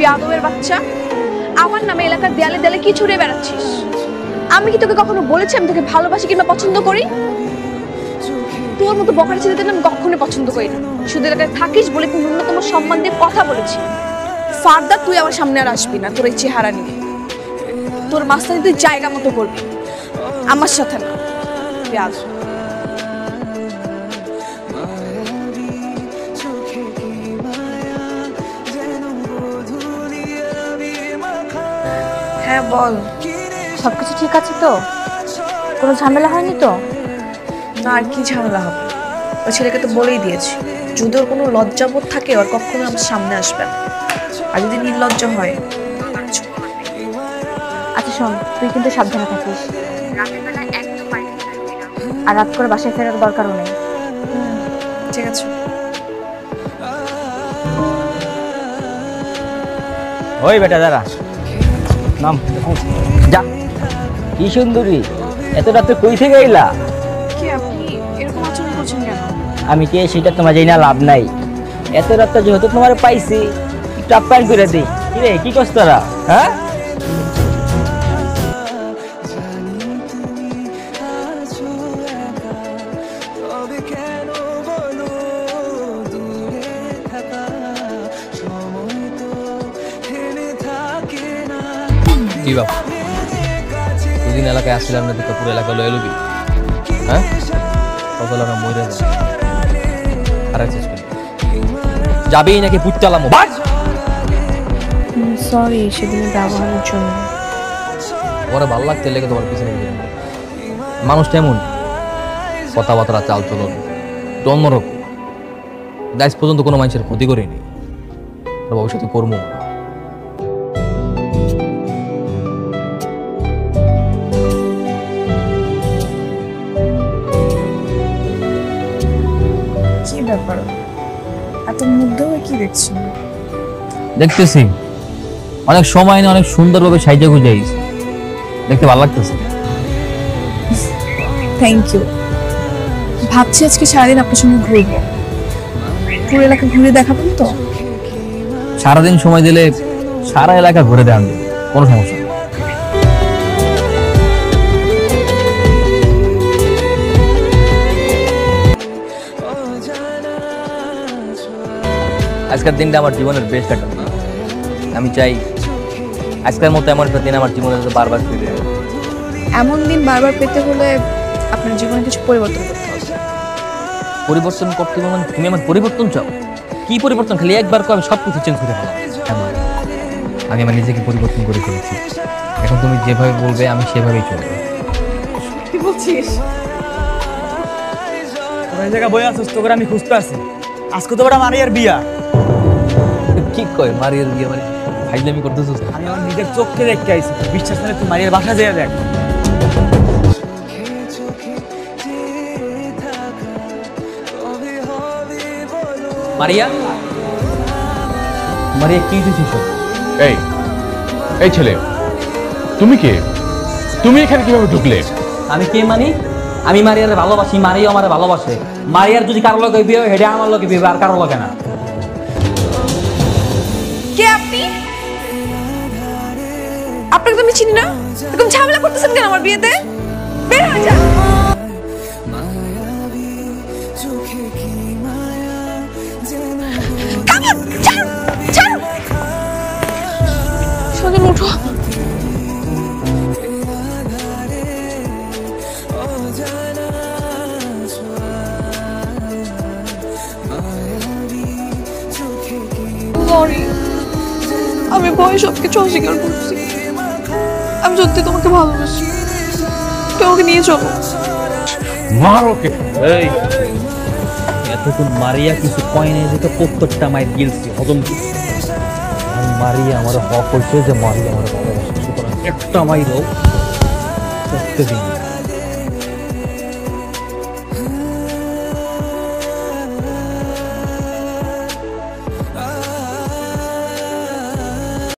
বেয়াদবের বাচ্চা, আমার নামে এলাকার দেয়ালে দেয়ালে কি ছড়িয়ে বেড়াচ্ছিস? আমি কি তোকে কখনো বলেছি আমি তোকে ভালোবাসি কিংবা পছন্দ করি? তোর মতো বকার ছেলেদের আমি কখনো পছন্দ করি না। শুধু এলাকায় থাকিস বলে তুই ন্যূনতম সম্মান দিয়ে কথা বলেছি। ফার্দার তুই আমার সামনে আর আসবি না তোর এই চেহারা নিয়ে। তোর মাস্টারে তুই জায়গা মতো করবি, আমার সাথে না। বেয়াদব। হ্যাঁ বল। সবকিছু ঠিক আছে তো? কোনো ঝামেলা হয়নি তো? না, আর কি ঝামেলা হবে? ওই ছেলেকে তো বলেই দিয়েছি, যদি ওর কোনো লজ্জাবোধ থাকে ওর কখনো আমার সামনে আসবে না। আর যদি নির্লজ্জ হয়। আচ্ছা শোন, তুই কিন্তু সাবধানে থাকিস। আর রাত করে বাসায় ফেরার দরকারও নেই। ঠিক আছে। ওই বেটা দাঁড়া, নাম যা। কি সুন্দরী, এত রাতে কই থেকে এলা? কি আপনি এরকম আচরণ করছেন কেন? আমি কে সেটা তোমার জানি না, লাভ নাই। এত রাতে যেহেতু তোমার পাইছি একটু আপ্যায়ন করে দিই। কি রে, কি করছ তোরা? হ্যাঁ, কি বাপ, দুদিন এলাকায় আসছিলাম না, দুটো পুরো এলাকা লয়ে লুবি। হ্যাঁ, কত এলাকা মরে যায় আর যাবেই নাকি পুচ্চালাম। সরি সেদিনের ব্যবহারের জন্য। ওরা ভালো লাগতে লেগে তোমার পিছনে মানুষটা এমন কথাবার্তা, চাল চলন অন্যরকম। আজ পর্যন্ত কোনো মানুষের ক্ষতি করিনি, ভবিষ্যতে কর্ম। কি ব্যাপার, এত মুগ্ধ হয়ে কি দেখছেন? দেখতেছি অনেক সময় না অনেক সুন্দরভাবে সাইজে গুজাইস, দেখতে ভালো লাগতেছে। Thank you. ভাবছি আজকে সারাদিন আপনার সঙ্গে ঘুরবো, পুরো এলাকা ঘুরে দেখাবেন তো? সারাদিন সময় দিলে সারা এলাকা ঘুরে দেন, কোনো সমস্যা নেই। আজকের দিনটা আমার জীবনের বেস্ট একটা দিন। আমি চাই আজকের মতো এমন একটা দিন আমার জীবনে বারবার ফিরে আসে। এমন দিন বারবার পেতে হলে আপনার জীবনে কিছু পরিবর্তন করতে হবে। পরিবর্তন করতে হবে মানে তুমি আমার পরিবর্তন চাও? কি পরিবর্তন? খালি একবার আমি সব কিছু চেঞ্জ করে ফেলাম। আমি আমার নিজেকে পরিবর্তন করে ফেলেছি, এখন তুমি যেভাবে বলবে আমি সেভাবেই চলবো। কি বলছিস? ওই জায়গায় বই আছিস, তোকে আমি খুঁজতে আছি। আজকে তো ওটা মারিয়ার বিয়া। কি কয় মারিয়ার বিয়ে? মানে ফাইজলামি করতেছিস? আমি আমার নিজের চোখকে দেখতে আইছি, বিশ্বাস করে তুই মারিয়ার বাসা যেয়ে দেখ। মারিয়া, মারিয়া কি দিছিস? এই এই ছেলে, তুমি কে? তুমি এখানে কিভাবে ঢুকলে? আমি কে মানি? আমি মারিয়ারে ভালোবাসি, মারিয়া আমার ভালোবাসে। মারিয়ার যদি কারো লগে বিয়ে হয়, হেডে আমার লগে বিয়ে আর কারো লগে না। কে আপনি? আপনাকে তো আমি চিনি না, এরকম ঝামেলা করতেছেন কেন আমার বিয়েতে? বের হয়ে যান। সজল উঠো। সরি, আমি ভয়ে সবকিছু অস্বীকার করছি। আমি সত্যি তোমাকে ভালোবাসি, তুমি আমাকে নিয়ে চলো। মার ওকে। এই এতক্ষণ মারিয়া কিছু কয় নাই, যেটা প্রত্যেকটা মায়ের গিলছি হজম। মারিয়া আমার হক হয়েছে যে মারিয়া আমার ভালোবাসে, সুতরাং একটা মাইরও প্রত্যেকদিন